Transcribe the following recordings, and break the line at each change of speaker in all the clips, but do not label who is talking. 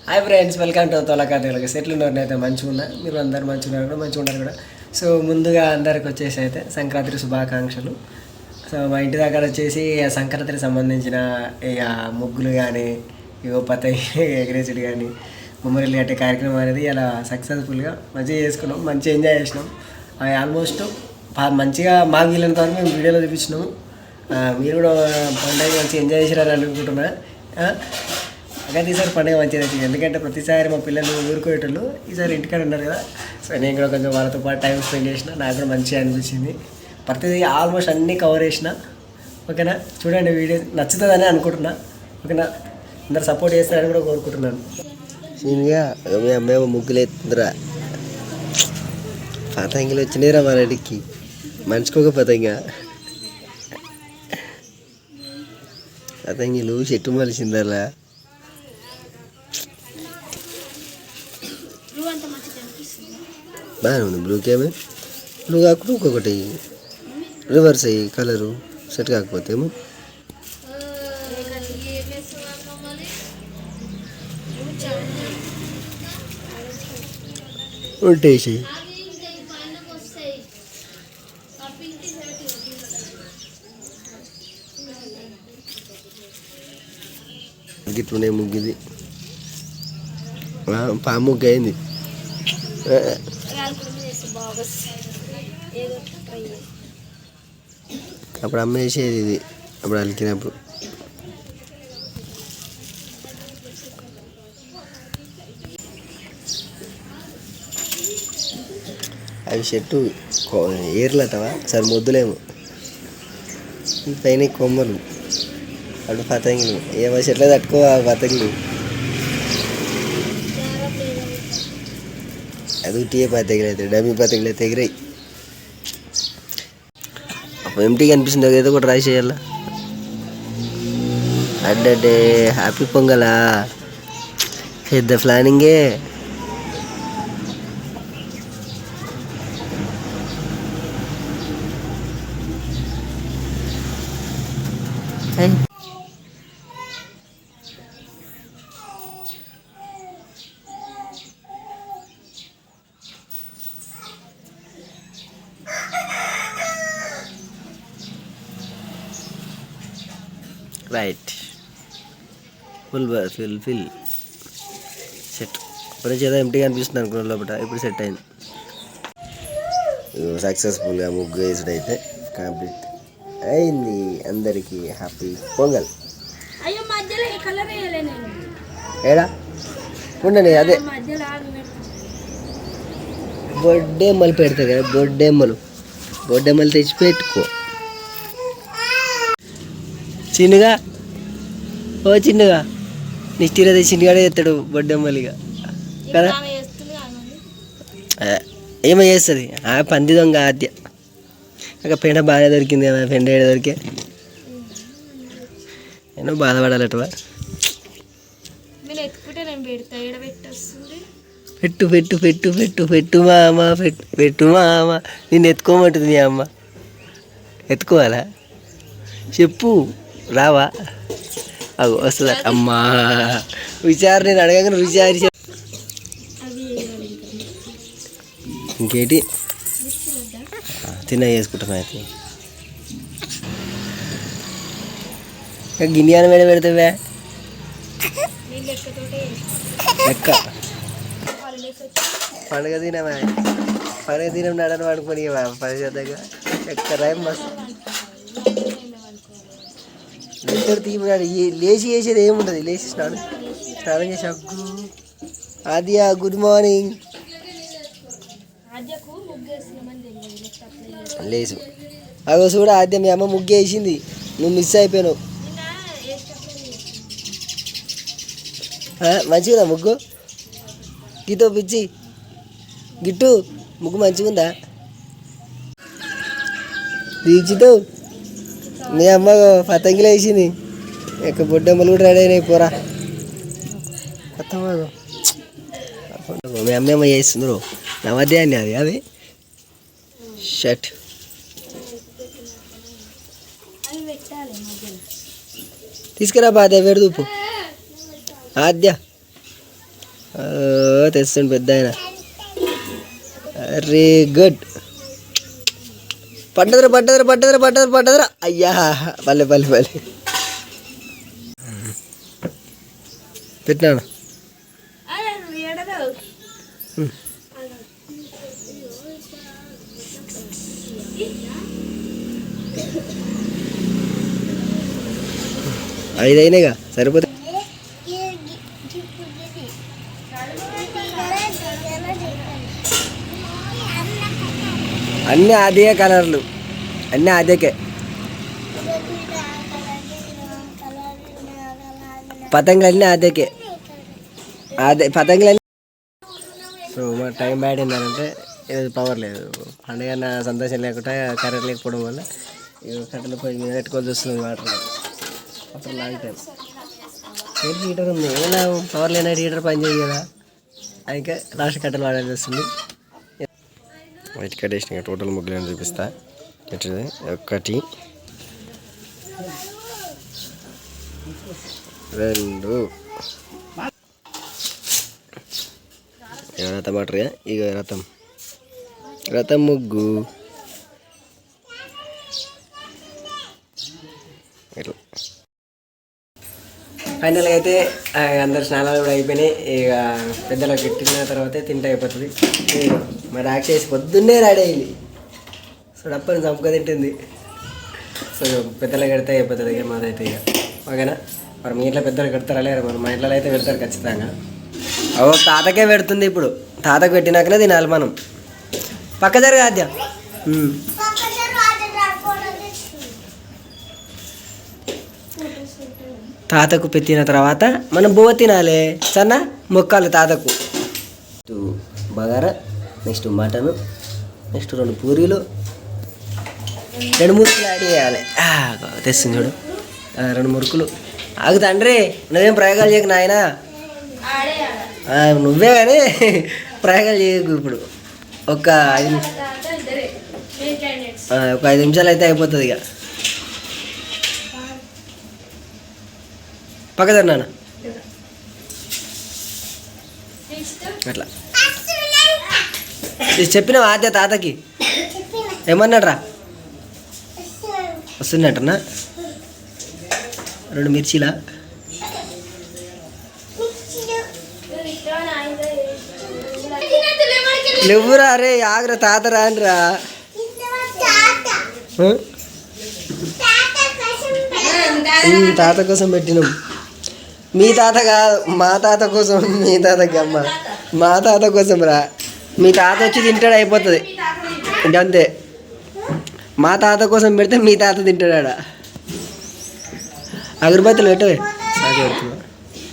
Hi friends, welcome to తొలకాతలకి. సెట్లు ఉన్నట్టు మంచిగా ఉన్నా, మీరు అందరు మంచిగా ఉన్నారు కూడా, మంచిగా ఉన్నారు కూడా. సో ముందుగా అందరికి వచ్చేసి అయితే సంక్రాంతి శుభాకాంక్షలు. సో మా ఇంటి దగ్గర వచ్చేసి సంక్రాంతికి సంబంధించిన ఇక ముగ్గులు కానీ, ఇగో పతంగి ఎగరేసుడు కానీ, బొమ్మరిల్లు కట్టే కార్యక్రమం అనేది ఇలా సక్సెస్ఫుల్గా మంచిగా చేసుకున్నాం, మంచిగా ఎంజాయ్ చేసినాం. ఆల్మోస్ట్ మంచిగా మాకు వీళ్ళంత వరకు మేము వీడియోలో చూపించినాము. మీరు కూడా పండుగ మంచిగా ఎంజాయ్ చేసినారని అనుకుంటున్నా. కానీ ఈసారి పండుగ మంచిగా వచ్చింది, ఎందుకంటే ప్రతిసారి మా పిల్లలు ఊరుకోయేటోళ్ళు, ఈసారి ఇంటికాడ ఉన్నారు కదా. సో నేను కూడా కొంచెం వాళ్ళతో పాటు టైం స్పెండ్ చేసిన, నాకు కూడా మంచిగా అనిపించింది. ప్రతిదీ ఆల్మోస్ట్ అన్నీ కవర్ చేసిన. ఓకేనా, చూడండి వీడియో నచ్చుతుందని అనుకుంటున్నా. ఓకేనా, అందరు సపోర్ట్ చేస్తారని కూడా కోరుకుంటున్నాను.
సీన్గా మేము ముగ్గులు ఎత్తుందిరా, పతంగిలు వచ్చినాయిరా మా రెడ్డికి, మనిషికొక పతంగిలు చెట్టు మలిసిందలా. బాగానే ఉంది బ్లూకేమే, బ్లూ కాకుండా ఇంకొకటి రివర్స్ అయ్యి కలరు సెట్ కాకపోతే ఏమో. ఉంటేసి గిట్లునే ముగ్గిది, పాము ముగ్గు అయింది. అప్పుడు అమ్మేసేది ఇది, అప్పుడు అలికినప్పుడు. అవి చెట్టు ఏర్లటవా సరే మొద్దులేమో, పైన కొమ్మలు అటు పతంగిలు, ఏమో చెట్ల తట్టుకో ఆ పతంగిలు. అది ఉట్టియే పతంగిలు అయితే, డమ్మీ పతంగిలు అయితే ఎగిరాయి. అప్పుడు ఎంటీగా అనిపిస్తుంది, ఏదో ఒకటి రాయి చేయాల. అడ్డే హ్యాపీ పొంగలా, పెద్ద ప్లానింగే. Right, full set. ఇప్పుడు చేదా ఎంటీగా అనిపిస్తుంది అనుకున్న లోపల, ఇప్పుడు సెట్ అయింది. సక్సెస్ఫుల్గా ముగ్గు వేసుడు అయితే కంప్లీట్ అయింది. అందరికీ హ్యాపీ పొంగల్. ఏడా ఉండని అదే బొడ్డెమ్మలు పెడతాయి కదా, బొడ్డెమ్మలు తెచ్చి పెట్టుకో. చిన్నగా ఓ చిన్నగా నిష్ఠీర చిన్నగానే చేస్తాడు బొడ్డెమ్మలిగా కదా. ఏమో చేస్తుంది ఆ పంది దొంగ ఆద్య. అక్కడ పెండ బాగా దొరికింది, పెండ ఏడ దొరికే ఏమో బాధపడాలటవా. పెట్టు పెట్టు పెట్టు పెట్టు పెట్టు మా అమ్మ, పెట్టు మా అమ్మ. నిన్ను ఎత్తుకోమంటుంది మీ అమ్మ, ఎత్తుకోవాలా చెప్పు, రావా? అవు వస్తుందా అమ్మా. విచార నేను అడగగానే విచారి ఇంకేంటి తిన్నా చేసుకుంటాను అయితే. గిన్నె మీద పెడతావే లెక్క. పండుగ తినమా, పండుగ తినం నడని పడుకొని పరిశుద్ధంగా ఎక్కడ మస్తు తీపినాడు. లేచి చేసేది ఏముంటుంది, లేచి స్నానం చేసి అగ్గు ఆద్య గుడ్ మార్నింగ్ లేచు. అగో చూడ ఆద్య మీ అమ్మ ముగ్గు వేసింది, నువ్వు మిస్ అయిపోయినావు. మంచిగా ముగ్గు గీతో పిచ్చి గిట్టు ముగ్గు మంచిగుందా? దీక్షితో మీ అమ్మ పతంగిలు వేసింది, ఇక బొడ్డమ్మలు కూడా రెడీ అయినాయి. పోరా కొత్త మీ అమ్మ చేస్తుండ్రు నవధ్యాన్ని అది అవి షర్ట్ తీసుకురా బాధ పెడదూపు ఆద్య. తెస్తుండు పెద్ద ఆయన. అరే గుడ్. పడ్డదరా అయ్యా పల్లె పెట్టినాను. ఐదు అయినాయిగా సరిపోతే. అన్నీ అదే కలర్లు, అన్నీ అదేకే. పతంగులన్నీ అదేకే, అదే పతంగులన్నీ. సో మా టైం బ్యాడ్ ఏంటంటే ఈరోజు పవర్ లేదు. పండుగ సంతోషం లేకుండా కరెంట్ లేకపోవడం వల్ల కట్టెల పొయ్యి మీద పెట్టుకోవాల్సి వస్తుంది. Water long time. హీటర్ ఉంది, ఏమైనా పవర్ లేని హీటర్ పని చేయదు కదా, ఇంకా లాస్ట్ కట్టెలు వాడాల్సి వస్తుంది. వైట్ కట్టేసిన టోటల్ ముగ్గులను చూపిస్తా. ఎట్టిది 1 2 రథం అంటారు. ఇక రథం ముగ్గు ఇట్లా. ఫైనల్గా అయితే అందరు స్నానాలు కూడా అయిపోయినాయి. ఇక పెద్దలకు పెట్టిన తర్వాత తింటే అయిపోతుంది. మరి రాక్షసి పొద్దున్నే రెడీ అయింది. సో డప్పని చంపుగా తింటుంది. సో పెద్దలకు కడితే అయిపోతుంది. ఇక మాదైతే ఇక ఓకేనా. మరి మీ ఇంట్లో పెద్దలు పెడతారా లేరు? మరి మా ఇంట్లో అయితే పెడతారు ఖచ్చితంగా. ఓ తాతకే పెడుతుంది ఇప్పుడు. తాతకు పెట్టినాకనే తినాలి మనం. పక్క జరగా ఆద్య. తాతకు పెట్టిన తర్వాత మనం బువ్వ తినాలి. సన్న మొక్కాలి తాతకు. బగారా, నెక్స్ట్ మటను, నెక్స్ట్ 2 పూరీలు, 2 మురుకులు యాడ్ చేయాలి. తెస్తుంది చూడు 2 మురుకులు. ఆగు తండ్రి, నువ్వేం ప్రయోగాలు చేయకు నాయన. నువ్వే కానీ ప్రయోగాలు చేయకు. ఇప్పుడు ఒక 5 నిమిషాలు అయితే అయిపోతుంది. ఇక పక్కదారు నాన్న అట్లా చెప్పినావు ఆద్య తాతకి. ఏమన్నాడు రా? వస్తున్నట్టనా 2 మిర్చీలా? లేవురా. అరే ఆగ్రా తాత రానిరా. తాత కోసం పెట్టినాం. మీ తాత కాదు, మా తాత కోసం. మీ తాతకి అమ్మ, మా తాత కోసం రా. మీ తాత వచ్చి తింటాడు, అయిపోతుంది అంతే. మా తాత కోసం పెడితే మీ తాత తింటాడా. అగరబత్తులు పెట్టవే.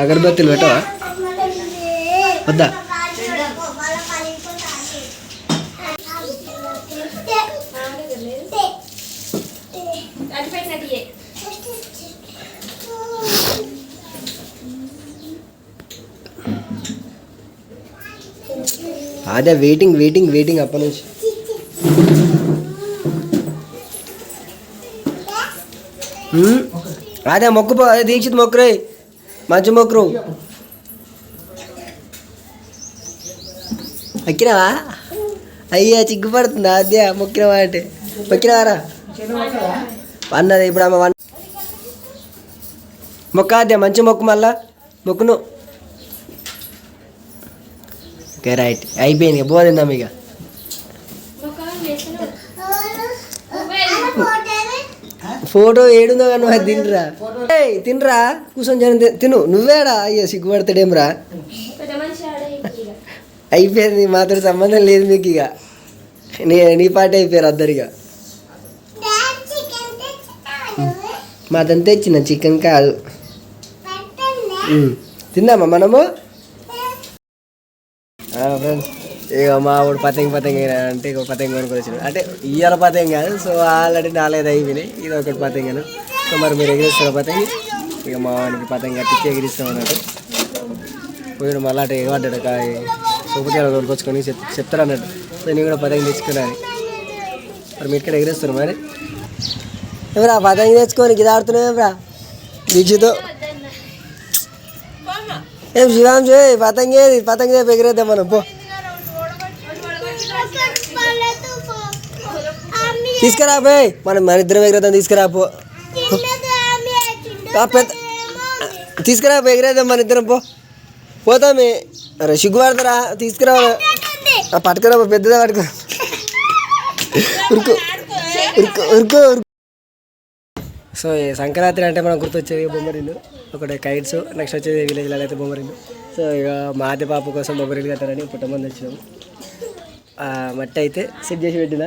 అగరబత్తులు పెట్టవా? వద్దా? అదే వెయిటింగ్ అప్పటి నుంచి. అదే మొక్కు, అదే దీక్షిత్ మొక్కురే, మంచి మొక్కురు. మొక్కినావా? అయ్యా చిగ్గుపడుతుందా అదే మొక్కినవా అంటే? మొక్కినవారా అన్నది. ఇప్పుడు ఆమె మొక్క అదే మంచి మొక్కు, మళ్ళా మొక్కును. ఓకే రైట్, అయిపోయింది. ఇక పోదిందాం. ఇక ఫోటో ఏడుందో కానీ అది తినరా కూర్చొని తిను. నువ్వేడా? అయ్యో సిగ్గుపడతాడేమ్రా. అయిపోయింది, మాతో సంబంధం లేదు మీకు. ఇక నీ పాటే అయిపోయారు అద్దరిగా. మాదంతా ఇచ్చిన చికెన్ కాదు. తిందామా మనము? ఫ్రెండ్స్ ఇక మా వాడు పతంగి అంటే ఇక పతంగి కొనుక్కొని వచ్చినాడు. అంటే ఇయ్యాల పతంగి కాదు. సో ఆల్రెడీ 4-5 అయిపోయినాయి. ఇది ఒకటి పతంగాను. సో మరి మీరు ఎగిరిస్తారు పతంగి. ఇక మా వాడికి పతంగి కట్టించి ఎగిరిస్తాం అన్నట్టు. పోయాడు మళ్ళీ అటు ఎగబడ్డాడు. సూపర్ కొనుక్కొచ్చుకొని చెప్తారు అన్నట్టు. సో నేను కూడా పతంగి తెచ్చుకున్నాను. మరి మీరు ఇక్కడ ఎగిరిస్తారు. మరి ఎవరా పతంగి తెచ్చుకొని ఇది ఆడుతున్నావు ఎవరా? దీక్షతో ఏం శివాంశ పతంగే ఎగిరేద్దాం మనం పో తీసుకురా పోయి మనం మన ఇద్దరం ఎగిరేద్దాం తీసుకురా పో పెద్ద తీసుకురా ఎగిరేద్దాం మన ఇద్దరం పోతామే అరే సిగ్గు పడతారా తీసుకురా పట్టుకురా పెద్దదా పట్టుకురా ఉరుకు ఉరుకు ఉరుకు ఉరుకు. సో ఈ సంక్రాంతి అంటే మనం గుర్తొచ్చేది బొమ్మరిల్లు ఒకటి కైట్స్ నెక్స్ట్ వచ్చేది విలేజ్లో అయితే బొమ్మరిల్లు. సో ఇక మా ఆద్య పాప కోసం బొమ్మరిల్లు కట్టారని పుట్టమంది వచ్చినాము. మట్టి అయితే సెట్ చేసి పెట్టిన.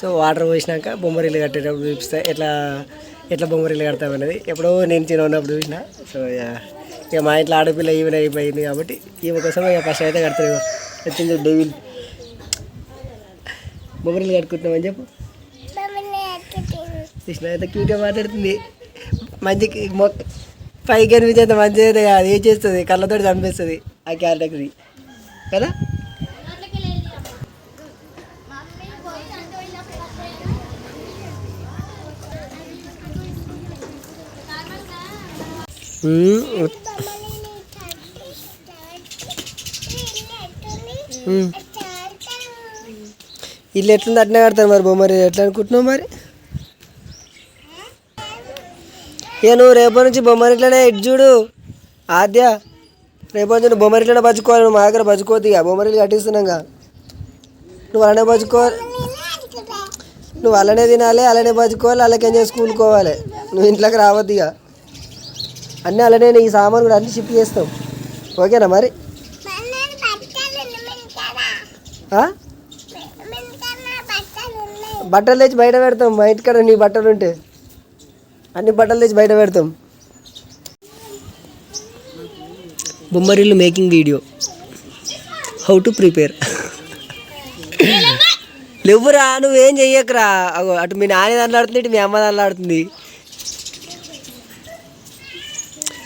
సో వాటర్ పోసినాక బొమ్మరిల్లు కట్టేటప్పుడు చూపిస్తే ఎట్లా బొమ్మరిల్లు కడతామనేది ఎప్పుడో నేను చిన్న ఉన్నప్పుడు చూసిన. సో ఇక మా ఇంట్లో ఆడపిల్ల ఈవెన్ అయిపోయింది కాబట్టి ఈమె కోసం ఇక ఫస్ట్ అయితే కడతారు. వచ్చింది డెవిల్ బొమ్మరిల్లు కట్టుకుంటున్నామని చెప్పు. కృష్ణ అయితే క్యూట్గా మాట్లాడుతుంది. మంచికి పైకి అనిపించేంత మంచిగా అయితే కాదు, ఏం చేస్తుంది కళ్ళతో చంపేస్తుంది ఆ క్యారెక్టర్ని కదా. ఇల్లు ఎట్లుంది అట్నే కడతారు మరి బొమ్మరి ఎట్లా అనుకుంటున్నావు మరి. ఇక నువ్వు రేపటి నుంచి బొమ్మరిట్లనే ఇటు చూడు ఆద్య, రేపటి నుంచి బొమ్మరిట్లనే బతుకోవాలి. నువ్వు మా దగ్గర బతుకోవద్దు ఇక బొమ్మరిల్లు కట్టిస్తున్నాగా. నువ్వు అలానే బతుకోవాలి, నువ్వు అలానే తినాలి, అలానే బతుకోవాలి, అలాగే స్కూల్కి పోవాలి. నువ్వు ఇంట్లోకి రావద్దు ఇక. అన్నీ అలానే ఈ సామాన్ కూడా అన్నీ షిఫ్ట్ చేస్తాం. ఓకేనా మరి. బట్టలు తెచ్చి బయట పెడతాం. మా ఇంటికాడ నీ బట్టలు ఉంటే అన్ని బట్టలు తెచ్చి బయట పెడతాం. Bommarillu making video how to prepare. లేవురా నువ్వేం చెయ్యకురా. అటు మీ నాన్న దాంట్లో ఆడుతుంది, ఇటు మీ అమ్మ దాంట్లో ఆడుతుంది.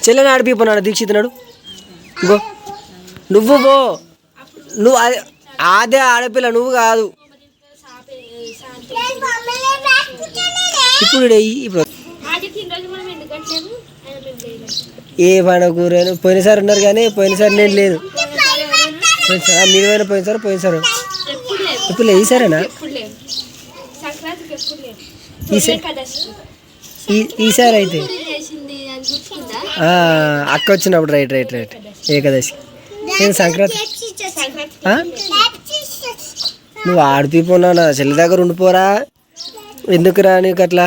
చెల్లెని ఆడిపోయిపోన్నాడు దీక్షిత్ నాడు. గో నువ్వు పో, నువ్వు అదే ఆడపిల్ల నువ్వు కాదు. ఇప్పుడు ఏ పండుగ పోయినసారి ఉన్నారు కానీ పోయినసారి నేను లేదు. మీరు పోయినసారి ఇప్పుడు లేదు. ఈసారేనా ఈసారి అయితే అక్క వచ్చినప్పుడు రైట్ ఏకాదశి. నేను సంక్రాంతి నువ్వు ఆడిపోయిపోనా చెల్లి దగ్గర ఉండిపోరా. ఎందుకురా నీకు అట్లా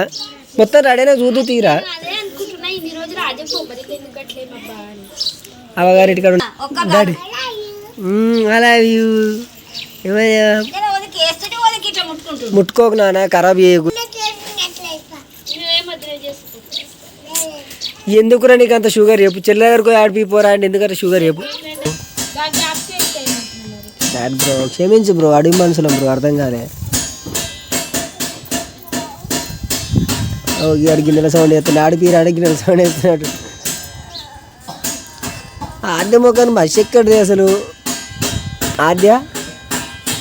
మొత్తం రెడీనా చూద్దు తీరా. అవగారింటి కాడ డాడీ అలా ముట్టుకోకు నాన్న, ఖరాబ్ చేయకు. ఎందుకురా నీకు అంత షుగర్ చెప్పు. చెల్లి దగ్గరకు ఆడిపోరా అంటే ఎందుకంటే షుగర్ చెప్పు. బ్రో క్షమించు బ్రో, అడుగు మనుషులం బ్రో, అర్థం కాలే. గిన్నెల సౌండ్ చేస్తున్నాడు, ఆడిపీరు గిన్నెల సౌండ్ చేస్తున్నాడు. ఆద్య మొక్కను మసి ఎక్కడిది అసలు. ఆద్య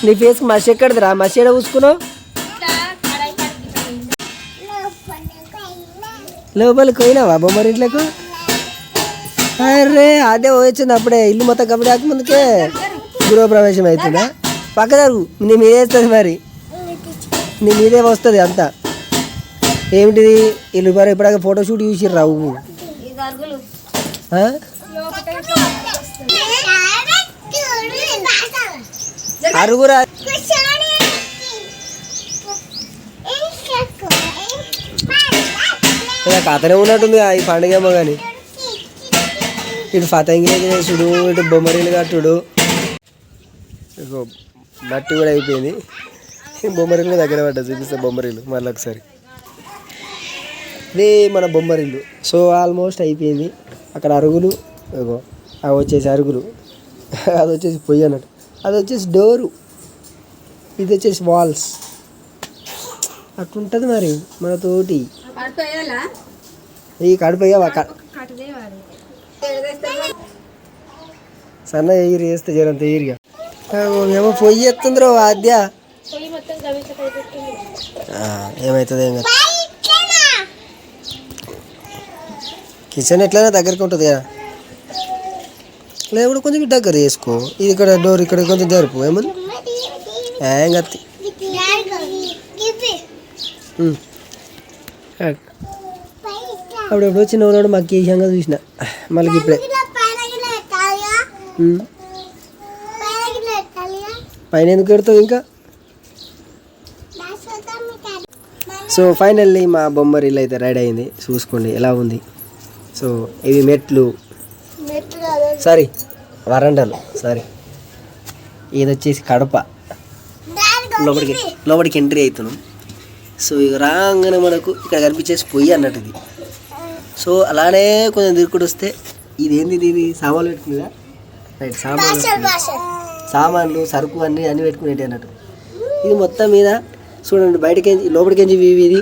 నీ ఫేస్కి మసి ఎక్కడిదిరా, మసి ఎడ పూసుకున్నావు. లోపలికి పోయినావా బొమ్మరింట్లకు. అరే ఆద్య వచ్చింది అప్పుడే, ఇల్లు మొత్తం కబడ్డీ ఆకముందుకే గృహప్రవేశం అవుతుందా. పక్క జరుగు, నీ మీదే వస్తుంది మరి, నీ మీదే వస్తుంది అంతా. ఏమిటిది వీళ్ళు మరి ఇప్పటికే ఫోటోషూట్ చూసిర్రా నువ్వు. అరుగురా కథనే ఉన్నట్టుంది ఈ పండుగ ఏమో కానీ. ఇటు ఫతంగి చేసుడు, ఇటు బొమ్మరీలు కట్టుడు, మట్టి కూడా అయిపోయింది. బొమ్మరీలు దగ్గర పడ్డా చూపిస్తా బొమ్మరీలు మళ్ళీ ఒకసారి. ఇదే మన బొమ్మరిల్లు. సో ఆల్మోస్ట్ అయిపోయింది. అక్కడ అరుగులు, అవి వచ్చేసి అరుగులు, అది వచ్చేసి పొయ్యి అన్నట్టు, అది వచ్చేసి డోరు, ఇది వచ్చేసి వాల్స్. అట్లుంటుంది మరి మనతోటి. ఈ కడిపోయావా సన్న ఎయిర్ వేస్తే జరంత ఎయిర్గా ఏమో పొయ్యి ఎత్తుందిరో ఆద్య. ఏమవుతుంది ఏం కదా. కిచెన్ ఎట్లయినా దగ్గరికి ఉంటుంది కదా. లేకపోతే కొంచెం దగ్గర చేసుకో. ఇది ఇక్కడ డోర్ ఇక్కడ కొంచెం జరుపు ఏమని ఏం కత్తి. అప్పుడెప్పుడు చిన్నవాడు మాకు కేసంగా చూసిన మళ్ళీ ఇప్పుడే పైన ఎందుకు పెడతావు ఇంకా. సో ఫైనల్లీ మా బొమ్మరిల్లు అయితే రెడీ అయింది. చూసుకోండి ఎలా ఉంది. సో ఇవి మెట్లు, సారీ వరండాలు, సారీ ఇది వచ్చేసి కడప. లోపలికి ఎంట్రీ అవుతున్నాం. సో ఇక రాగానే మనకు ఇక్కడ కనిపించేసి పొయ్యి అన్నట్టు ఇది. సో అలానే కొంచెం దిక్కుడు వస్తే ఇదేంది, ఇది సామాన్లు పెట్టుకునేదా. రైట్, సామాన్లు సరుకు అన్నీ పెట్టుకునేటి అన్నట్టు. ఇది మొత్తం మీద చూడండి బయటకెంచి లోపలికెంచి వ్యూ ఇది.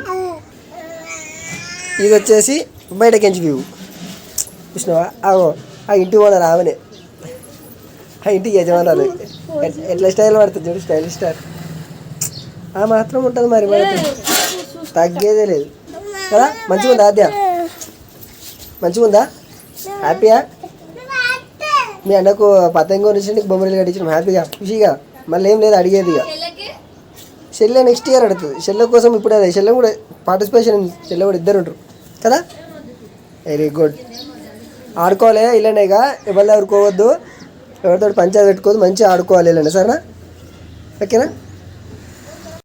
ఇది వచ్చేసి బయటకెంచి వ్యూ చూసినావా. ఆ ఇంటి ఓనర్ ఆమెనే, ఆ ఇంటికి యజమానాలు. ఎట్లా స్టైల్ పడుతుంది చూడు, స్టైల్ స్టార్. ఆ మాత్రం ఉంటుంది మరి, మనకు తగ్గేదే లేదు కదా. మంచిగా ఉందా ఆద్య, మంచిగా ఉందా, హ్యాపీయా. మీ అన్నకు పతంగం నుంచి నీకు బొమ్మలు కట్టించిన హ్యాపీగా ఖుషిగా. మళ్ళీ ఏం లేదు అడిగేది. ఇక చెల్లె నెక్స్ట్ ఇయర్ అడుగుతుంది. చెల్లె కోసం ఇప్పుడు అదే చెల్లె కూడా పార్టిసిపేషన్, చెల్లె కూడా ఇద్దరు ఉంటారు కదా. Very good. ఆడుకోవాలి ఇలానేగా, ఎవరి ఆడుకోవద్దు, ఎవరితో పంచాయతీ పెట్టుకోవద్దు, మంచిగా ఆడుకోవాలి ఇలానే, సరేనా. ఓకేనా.